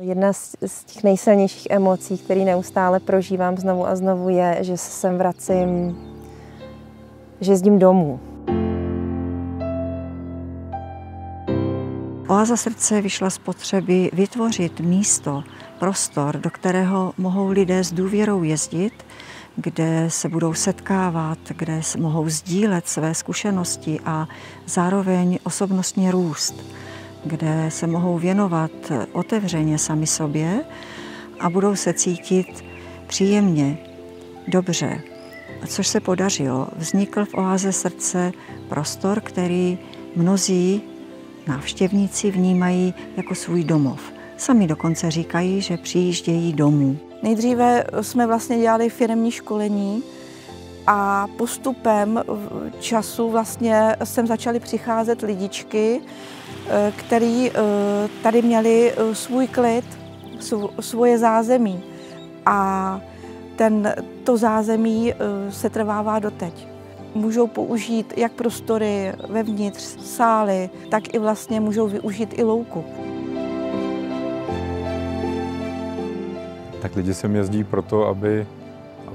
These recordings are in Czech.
Jedna z těch nejsilnějších emocí, které neustále prožívám znovu a znovu, je, že se sem vracím, že jezdím domů. Oáza srdce vyšla z potřeby vytvořit místo, prostor, do kterého mohou lidé s důvěrou jezdit, kde se budou setkávat, kde mohou sdílet své zkušenosti a zároveň osobnostně růst, kde se mohou věnovat otevřeně sami sobě a budou se cítit příjemně, dobře. Což se podařilo. Vznikl v Oáze srdce prostor, který mnozí návštěvníci vnímají jako svůj domov. Sami dokonce říkají, že přijíždějí domů. Nejdříve jsme vlastně dělali firemní školení a postupem času vlastně sem začaly přicházet lidičky, který tady měli svůj klid, svoje zázemí. A to zázemí se trvává doteď. Můžou použít jak prostory vevnitř, sály, tak i vlastně můžou využít i louku. Tak lidi sem jezdí proto, aby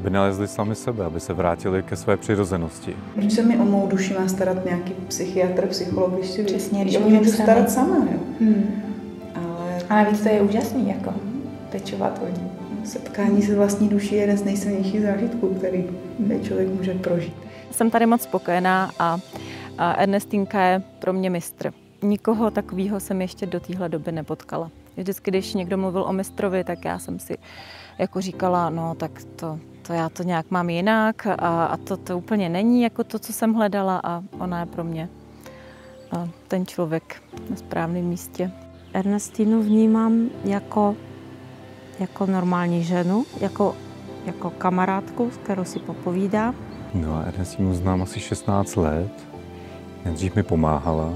nalezli sami sebe, aby se vrátili ke své přirozenosti. Proč se mi o mou duši má starat nějaký psychiatr, psycholog, když si přesně, když můžu starat sama, jo? A navíc to je úžasný, jako pečovat o ní. Setkání se vlastní duší je jeden z nejsilnějších zážitků, který člověk může prožít. Jsem tady moc spokojená a Ernestinka je pro mě mistr. Nikoho takového jsem ještě do téhle doby nepotkala. Vždycky, když někdo mluvil o mistrovi, tak já jsem si jako říkala, no tak to já to nějak mám jinak a to úplně není jako to, co jsem hledala a ona je pro mě ten člověk na správném místě. Ernestinu vnímám jako normální ženu, jako kamarádku, s kterou si popovídám. No a Ernestinu znám asi 16 let. Nejdřív mi pomáhala.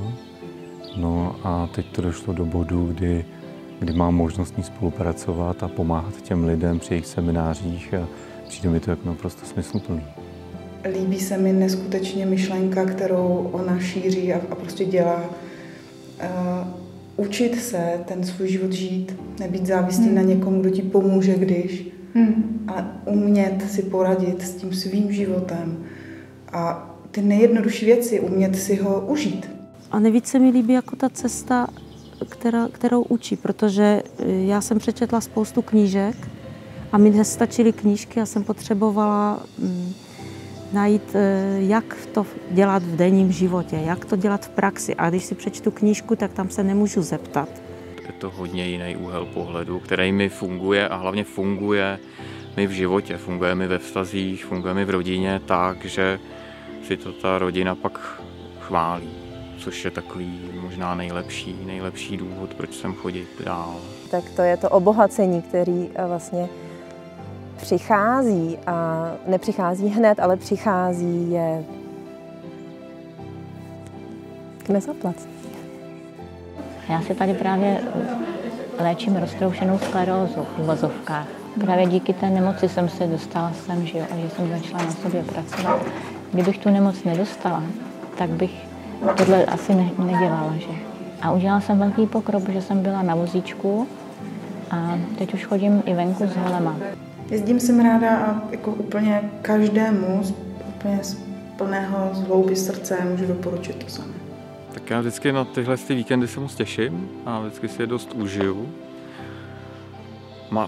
No a teď to došlo do bodu, kdy mám možnost s ní spolupracovat a pomáhat těm lidem při jejich seminářích a přijde mi to jako naprosto smysluplný. Líbí se mi neskutečně myšlenka, kterou ona šíří a prostě dělá. Učit se ten svůj život žít, nebýt závislý na někom, kdo ti pomůže, když, ale umět si poradit s tím svým životem a ty nejjednodušší věci, umět si ho užít. A nejvíc se mi líbí jako ta cesta, kterou učí, protože já jsem přečetla spoustu knížek a mi nestačily knížky, já jsem potřebovala najít, jak to dělat v denním životě, jak to dělat v praxi. A když si přečtu knížku, tak tam se nemůžu zeptat. Je to hodně jiný úhel pohledu, který mi funguje a hlavně funguje mi v životě, funguje mi ve vztazích, funguje mi v rodině tak, že si to ta rodina pak chválí. Což je takový možná nejlepší důvod, proč sem chodit dál. Tak to je to obohacení, který vlastně přichází a nepřichází hned, ale přichází je k nezaplacení. Já si tady právě léčím roztroušenou sklerózu v uvozovkách. Právě díky té nemoci jsem se dostala sem, že jo, a že jsem začala na sobě pracovat. Kdybych tu nemoc nedostala, tak bych tohle asi nedělala, že? A udělala jsem velký pokrok, protože jsem byla na vozíčku a teď už chodím i venku s holema. Jezdím sem ráda a jako úplně každému úplně z plného hloubi srdce můžu doporučit to samé. Tak já vždycky na tyhle víkendy se moc těším a vždycky si je dost užiju.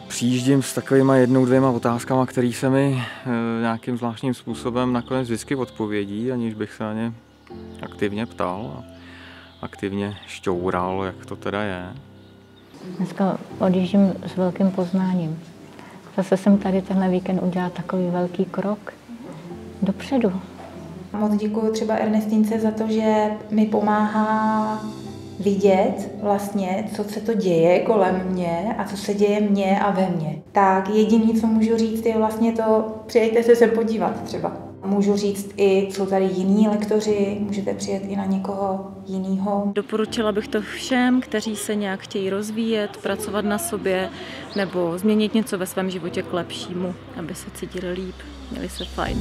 Přijíždím s takovýma 1-2 otázkama, které se mi nějakým zvláštním způsobem nakonec vždycky odpovědí, aniž bych se na ně aktivně ptal a aktivně šťoural, jak to teda je. Dneska odjíždím s velkým poznáním. Zase jsem tady tenhle víkend udělala takový velký krok dopředu. Moc děkuji třeba Ernestince za to, že mi pomáhá vidět vlastně, co se to děje kolem mě a co se děje mně a ve mně. Tak jediné, co můžu říct, je vlastně to, přijďte se sem podívat třeba. Můžu říct i, jsou tady jiní lektoři, můžete přijet i na někoho jiného. Doporučila bych to všem, kteří se nějak chtějí rozvíjet, pracovat na sobě nebo změnit něco ve svém životě k lepšímu, aby se cítili líp, měli se fajn.